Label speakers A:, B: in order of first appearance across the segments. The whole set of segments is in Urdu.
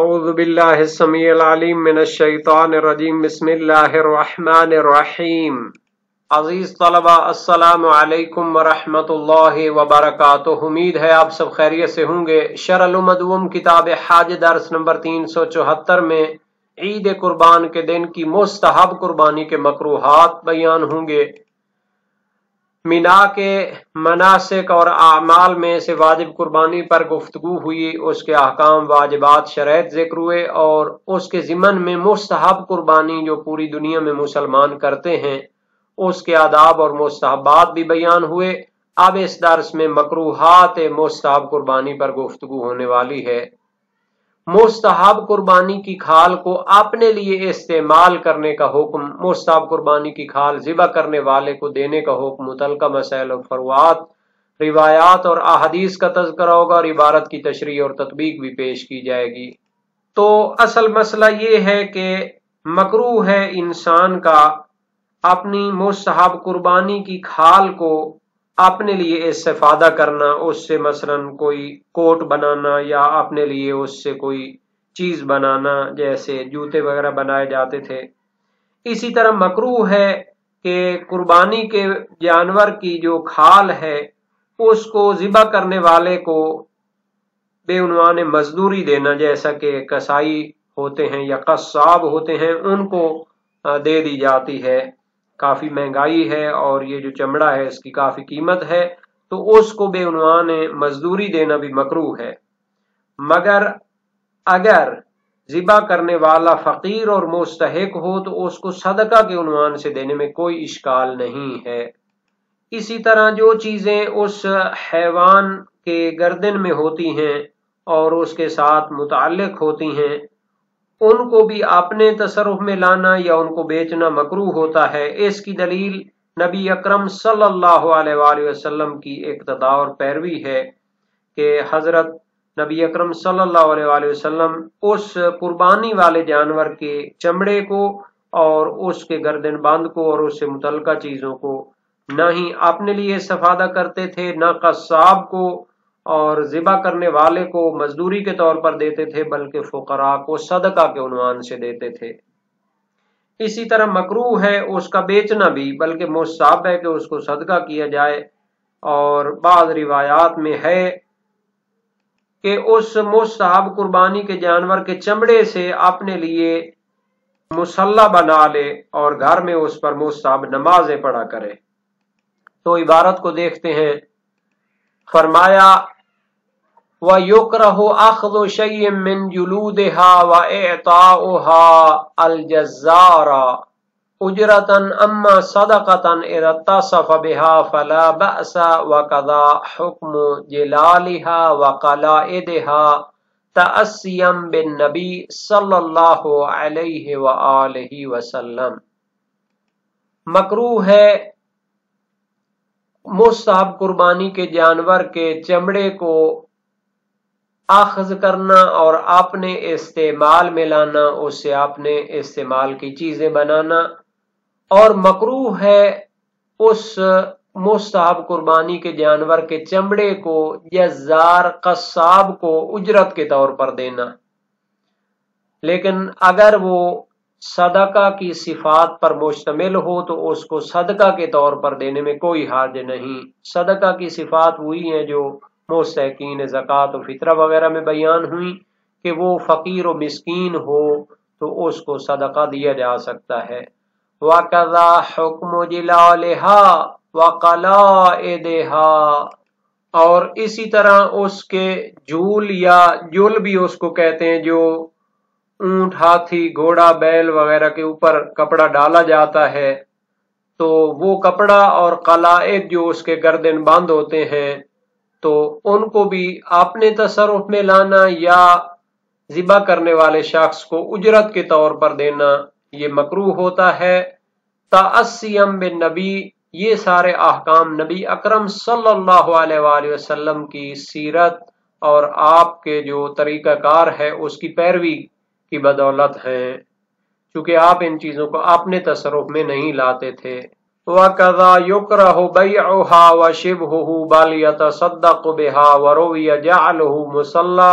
A: اعوذ باللہ السمیع العلیم من الشیطان الرجیم بسم اللہ الرحمن الرحیم۔ عزیز طلبہ السلام علیکم ورحمۃ اللہ وبرکاتہ۔ امید ہے آپ سب خیریت سے ہوں گے۔ شرح المدوم کتاب حج درس نمبر 374 میں عید قربان کے دن کی مستحب قربانی کے مکروہات بیان ہوں گے۔ مینا کے مناسک اور اعمال میں سے واجب قربانی پر گفتگو ہوئی، اس کے احکام، واجبات، شرائط ذکر ہوئے اور اس کے ضمن میں مستحب قربانی جو پوری دنیا میں مسلمان کرتے ہیں اس کے آداب اور مستحبات بھی بیان ہوئے۔ اب اس درس میں مکروہات مستحب قربانی پر گفتگو ہونے والی ہے۔ مستحب قربانی کی کھال کو اپنے لیے استعمال کرنے کا حکم، مستحب قربانی کی کھال ذبح کرنے والے کو دینے کا حکم، متعلقہ مسائل و فروعات، روایات اور احادیث کا تذکرہ ہوگا اور عبارت کی تشریح اور تطبیق بھی پیش کی جائے گی۔ تو اصل مسئلہ یہ ہے کہ مکروہ ہے انسان کا اپنی مستحب قربانی کی کھال کو اپنے لیے استفادہ کرنا، اس سے مثلا کوئی کوٹ بنانا یا اپنے لیے اس سے کوئی چیز بنانا، جیسے جوتے وغیرہ بنائے جاتے تھے۔ اسی طرح مکروہ ہے کہ قربانی کے جانور کی جو کھال ہے اس کو ذبح کرنے والے کو بے عنوان مزدوری دینا، جیسا کہ کسائی ہوتے ہیں یا قصاب ہوتے ہیں ان کو دے دی جاتی ہے۔ کافی مہنگائی ہے اور یہ جو چمڑا ہے اس کی کافی قیمت ہے، تو اس کو بے عنوان مزدوری دینا بھی مکروہ ہے۔ مگر اگر ذبح کرنے والا فقیر اور مستحق ہو تو اس کو صدقہ کے عنوان سے دینے میں کوئی اشکال نہیں ہے۔ اسی طرح جو چیزیں اس حیوان کے گردن میں ہوتی ہیں اور اس کے ساتھ متعلق ہوتی ہیں ان کو بھی اپنے تصرف میں لانا یا ان کو بیچنا مکروہ ہوتا ہے۔ اس کی دلیل نبی اکرم صلی اللہ علیہ وآلہ وسلم کی اقتداء اور پیروی ہے کہ حضرت نبی اکرم صلی اللہ علیہ وآلہ وسلم اس قربانی والے جانور کے چمڑے کو اور اس کے گردن بند کو اور اس سے متعلقہ چیزوں کو نہ ہی اپنے لیے استفادہ کرتے تھے، نہ قصاب کو اور ذبح کرنے والے کو مزدوری کے طور پر دیتے تھے، بلکہ فقراء کو صدقہ کے عنوان سے دیتے تھے۔ اسی طرح مکروہ ہے اس کا بیچنا بھی، بلکہ مستحب ہے کہ اس کو صدقہ کیا جائے، اور بعض روایات میں ہے کہ اس مستحب قربانی کے جانور کے چمڑے سے اپنے لیے مصلی بنا لے اور گھر میں اس پر مستحب نمازیں پڑھا کرے۔ تو عبارت کو دیکھتے ہیں۔ فرمایا وَيُكْرَهُ أَخْذُ شَيْءٍ مِّن جُلُودِهَا وَإِعْطَاؤُهَا الْجَزَّارَ أُجْرَةً أَمَّا صَدَقَةً إِذَا اتصف بها فلا بأس، وكذا حكم جلالها وقلائدها تأسيا بالنبي صلی اللہ علیہ وآلہ وسلم۔ مکروہ ہے مستحب قربانی کے جانور کے چمڑے کو اخذ کرنا اور اپنے استعمال میں لانا، اس سے اپنے استعمال کی چیزیں بنانا، اور مکروہ ہے اس مستحب قربانی کے جانور کے چمڑے کو جزار قصاب کو اجرت کے طور پر دینا۔ لیکن اگر وہ صدقہ کی صفات پر مشتمل ہو تو اس کو صدقہ کے طور پر دینے میں کوئی حرج نہیں۔ صدقہ کی صفات وہی ہیں جو مستحقین زکوٰۃ و فطرہ وغیرہ میں بیان ہوئی کہ وہ فقیر و مسکین ہو تو اس کو صدقہ دیا جا سکتا ہے۔ وَكَذَا حُكْمُ جِلَالِهَا وَقَلَائِدِهَا، اور اسی طرح اس کے جھول یا جل بھی اس کو کہتے ہیں، جو اونٹ، ہاتھی، گھوڑا، بیل وغیرہ کے اوپر کپڑا ڈالا جاتا ہے، تو وہ کپڑا اور قلائد جو اس کے گردن بند ہوتے ہیں تو ان کو بھی اپنے تصرف میں لانا یا ذبح کرنے والے شخص کو اجرت کے طور پر دینا یہ مکروہ ہوتا ہے۔ تأسیم بالنبی، یہ سارے احکام نبی اکرم صلی اللہ علیہ وآلہ وسلم کی سیرت اور آپ کے جو طریقہ کار ہے اس کی پیروی کی بدولت ہیں، چونکہ آپ ان چیزوں کو اپنے تصرف میں نہیں لاتے تھے۔ وَكَذَا يُكْرَهُ بَيْعُهَا وَشِبْهُهُ بَلْ يَتَصَدَّقُ بِهَا، وَرُوِيَ جَعْلُهُ مُصَلَّى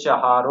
A: 4।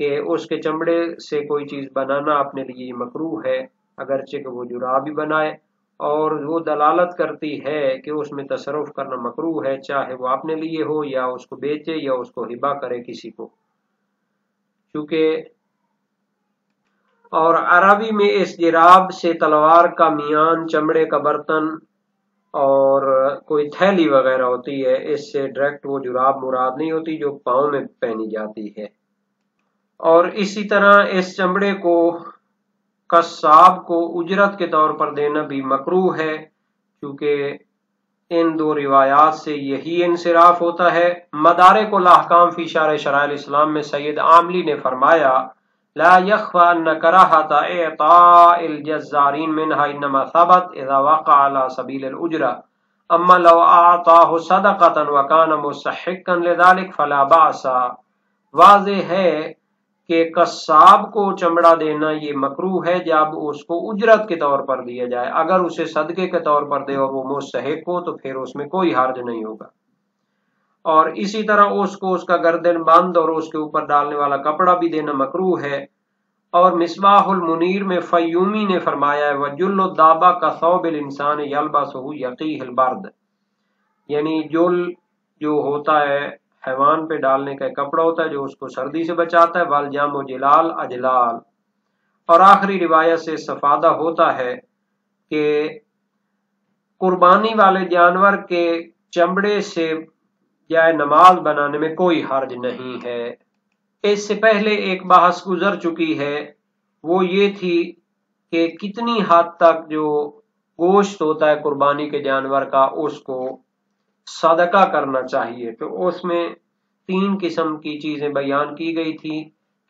A: کہ اس کے چمڑے سے کوئی چیز بنانا اپنے لیے مکروہ ہے، اگرچہ کہ وہ جراب ہی بنائے، اور وہ دلالت کرتی ہے کہ اس میں تصرف کرنا مکروہ ہے، چاہے وہ اپنے لیے ہو یا اس کو بیچے یا اس کو ہبہ کرے کسی کو، چونکہ اور عربی میں اس جراب سے تلوار کا میان، چمڑے کا برتن اور کوئی تھیلی وغیرہ ہوتی ہے، اس سے ڈائریکٹ وہ جراب مراد نہیں ہوتی جو پاؤں میں پہنی جاتی ہے۔ اور اسی طرح اس چمڑے کو قصاب کو اجرت کے طور پر دینا بھی مکروہ ہے، کیونکہ ان دو روایات سے یہی انصراف ہوتا ہے۔ مدارک الاحکام فی شرح شرائع الاسلام میں سید عاملی نے فرمایا لا يخفى ان کراہۃ اعطاء الجزارین منها انما ثبت اذا وقع على سبیل الاجرہ، اما لو اعطاہ صدقۃ وکان مستحقا لذلك فلا باس۔ واضح ہے کہ قصاب کو چمڑا دینا یہ مکروہ ہے جب اس کو اجرت کے طور پر دیا جائے، اگر اسے صدقے کے طور پر دے اور وہ مستحق ہو تو پھر اس میں کوئی حرج نہیں ہوگا۔ اور اسی طرح اس کو اس کا گردن بند اور اس کے اوپر ڈالنے والا کپڑا بھی دینا مکروہ ہے۔ اور مصباح المنیر میں فیومی نے فرمایا ہے وَجُلُّ الدَّابَّةِ كَثَوْبِ الْإِنسَانِ يَلْبَسُهُ يَقِيهِ الْبَرْدَ، یعنی جل جو ہوتا ہے حیوان پہ ڈالنے کا کپڑا ہوتا ہے جو اس کو سردی سے بچاتا ہے، والجام و جلال اجلال۔ اور آخری روایت سے استفادہ ہوتا ہے کہ قربانی والے جانور کے چمڑے سے جائے نماز بنانے میں کوئی حرج نہیں ہے۔ اس سے پہلے ایک بحث گزر چکی ہے، وہ یہ تھی کہ کتنی حد تک جو گوشت ہوتا ہے قربانی کے جانور کا اس کو صدقہ کرنا چاہیے۔ تو اس میں 3 قسم کی چیزیں بیان کی گئی تھی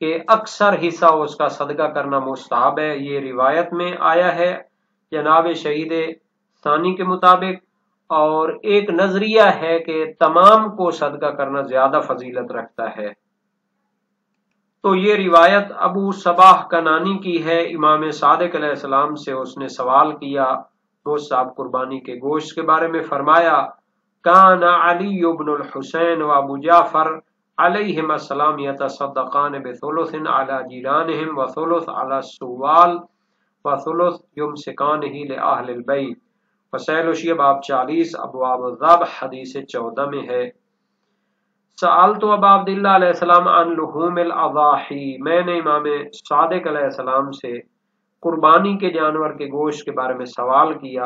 A: کہ اکثر حصہ اس کا صدقہ کرنا مستحب ہے، یہ روایت میں آیا ہے جناب شہید ثانی کے مطابق، اور ایک نظریہ ہے کہ تمام کو صدقہ کرنا زیادہ فضیلت رکھتا ہے۔ تو یہ روایت ابو صباح کنانی کی ہے، امام صادق علیہ السلام سے اس نے سوال کیا مستحب قربانی کے گوشت کے بارے میں، فرمایا کان علی بن الحسین و ابو جعفر علیہم السلام یتصدقان بثلث علی جیرانہم وثلث علی السوال وثلث یمسکانہ لأہل البیت، فصیل الشیعہ باب 40 ابواب الذبح حدیث 14 میں ہے۔ سألت ابا عبداللہ علیہ السلام عن لحوم الاضاحی، میں نے امام صادق علیہ السلام سے قربانی کے جانور کے گوشت کے بارے میں سوال کیا۔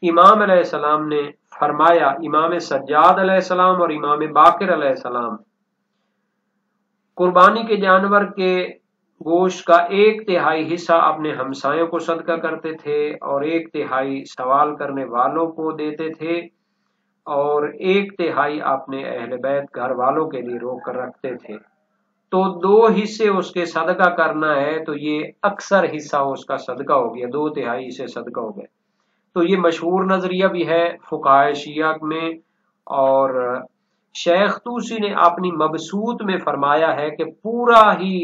A: امام علیہ السلام نے فرمایا، امام سجاد علیہ السلام اور امام باقر علیہ السلام قربانی کے جانور کے گوشت کا 1/3 حصہ اپنے ہمسایوں کو صدقہ کرتے تھے اور 1/3 سوال کرنے والوں کو دیتے تھے اور 1/3 اپنے اہل بیت گھر والوں کے لیے روک کر رکھتے تھے۔ تو 2 حصے اس کے صدقہ کرنا ہے تو یہ اکثر حصہ اس کا صدقہ ہو گیا، 2/3 حصے صدقہ ہو گئے۔ تو یہ مشہور نظریہ بھی ہے فقہائے شیعہ میں، اور شیخ طوسی نے اپنی مبسوط میں فرمایا ہے کہ پورا ہی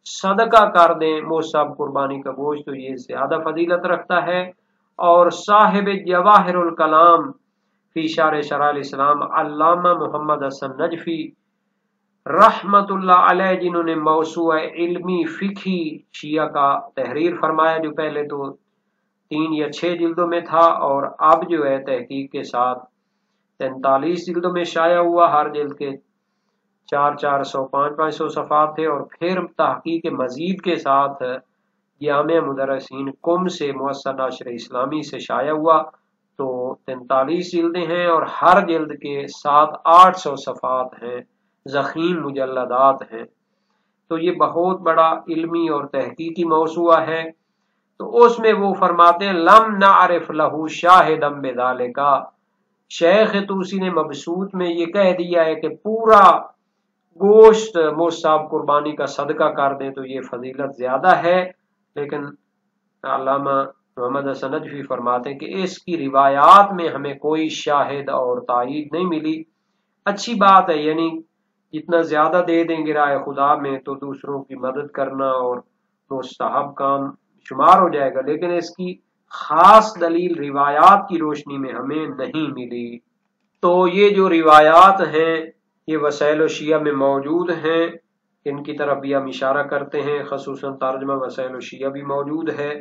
A: صدقہ کر دیں مستحب قربانی کا گوشت تو یہ زیادہ فضیلت رکھتا ہے۔ اور صاحب جواہر الکلام فی شرح شرائع الاسلام علامہ محمد حسن نجفی رحمت اللہ علیہ، جنہوں نے موسوعہ علمی فقہی شیعہ کا تحریر فرمایا جو پہلے تو 3 یا 6 جلدوں میں تھا اور اب جو ہے تحقیق کے ساتھ 43 جلدوں میں شائع ہوا، ہر جلد کے 400 500 صفحات تھے، اور پھر تحقیق مزید کے ساتھ جامع مدرسین قم سے مؤسسہ نشر اسلامی سے شائع ہوا، تو 43 جلدیں ہیں اور ہر جلد کے 700-800 صفحات ہیں، ضخیم مجلدات ہیں۔ تو یہ بہت بڑا علمی اور تحقیقی موضوع ہے۔ تو اس میں وہ فرماتے ہیں لم نعرف لہو شاہدا بذالک، شیخ طوسی نے مبسوط میں یہ کہہ دیا ہے کہ پورا گوشت مستحب قربانی کا صدقہ کر دیں تو یہ فضیلت زیادہ ہے، لیکن علامہ محمد حسن نجفی فرماتے ہیں کہ اس کی روایات میں ہمیں کوئی شاہد اور تائید نہیں ملی۔ اچھی بات ہے، یعنی جتنا زیادہ دے دیں گے راہ خدا میں تو دوسروں کی مدد کرنا اور مستحب کام شمار ہو جائے گا، لیکن اس کی خاص دلیل روایات کی روشنی میں ہمیں نہیں ملی۔ تو یہ جو روایات ہیں یہ وسائل و شیعہ میں موجود ہیں، ان کی طرف بھی ہم اشارہ کرتے ہیں، خصوصاً ترجمہ وسائل الشیعہ بھی موجود ہے۔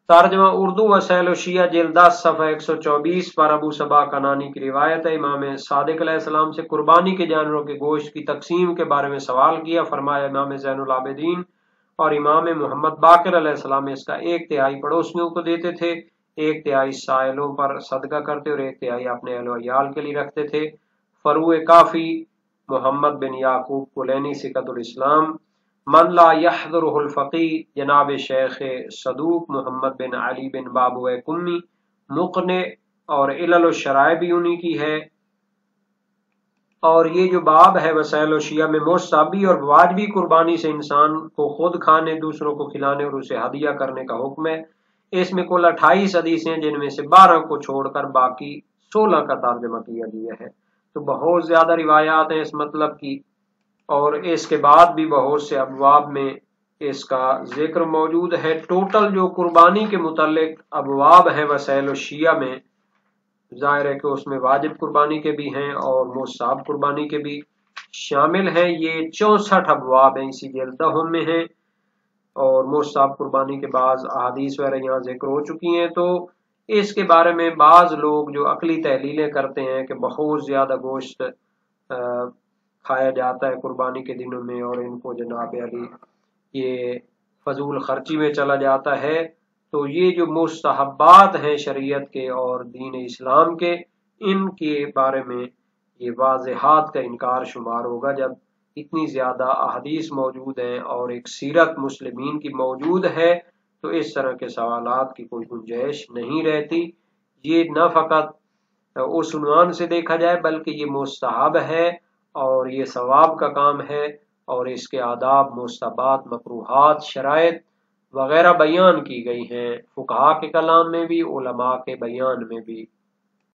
A: ترجمہ اردو وسائل الشیعہ جلد 10 صفحہ 124 پر ابو صبا کنانی کی روایت ہے، امام صادق علیہ السلام سے قربانی کے جانوروں کے گوشت کی تقسیم کے بارے میں سوال کیا، فرمایا امام زین العابدین اور امام محمد باقر علیہ السلام اس کا 1/3 پڑوسیوں کو دیتے تھے، 1/3 سائلوں پر صدقہ کرتے اور 1/3 اپنے اہل و عیال کے لیے رکھتے تھے۔ فروع کافی محمد بن یعقوب کلینی سکۃ الاسلام، من لا یحضرہ الفقی جناب شیخ صدوق محمد بن علی بن بابو کمی مقنع، اور علل الشرائع بھی انہی کی ہے۔ اور یہ جو باب ہے وسائل الشیعہ میں مستحبی اور واجبی قربانی سے انسان کو خود کھانے، دوسروں کو کھلانے اور اسے ہدیہ کرنے کا حکم ہے۔ اس میں کل 28 حدیثیں ہیں، جن میں سے 12 کو چھوڑ کر باقی 16 کا ترجمہ کیا گیا ہے۔ تو بہت زیادہ روایات ہیں اس مطلب کی، اور اس کے بعد بھی بہت سے ابواب میں اس کا ذکر موجود ہے۔ ٹوٹل جو قربانی کے متعلق ابواب ہیں وسائل الشیعہ میں، ظاہر ہے کہ اس میں واجب قربانی کے بھی ہیں اور مستحب قربانی کے بھی شامل ہیں۔ یہ 64 ابواب ہیں، اسی جلدہم میں ہیں، اور مستحب قربانی کے بعض احادیث وغیرہ یہاں ذکر ہو چکی ہیں۔ تو اس کے بارے میں بعض لوگ جو عقلی تحلیلیں کرتے ہیں کہ بہت زیادہ گوشت کھایا جاتا ہے قربانی کے دنوں میں، اور ان کو جناب علی یہ فضول خرچی میں چلا جاتا ہے، تو یہ جو مستحبات ہیں شریعت کے اور دین اسلام کے، ان کے بارے میں یہ واضحات کا انکار شمار ہوگا۔ جب اتنی زیادہ احادیث موجود ہیں اور ایک سیرت مسلمین کی موجود ہے، تو اس طرح کے سوالات کی کوئی گنجائش نہیں رہتی۔ یہ نہ فقط اس عنوان سے دیکھا جائے بلکہ یہ مستحب ہے اور یہ ثواب کا کام ہے، اور اس کے آداب، مستحبات، مکروہات، شرائط وغیرہ بیان کی گئی ہیں، فقہا کے کلام میں بھی، علماء کے بیان میں بھی۔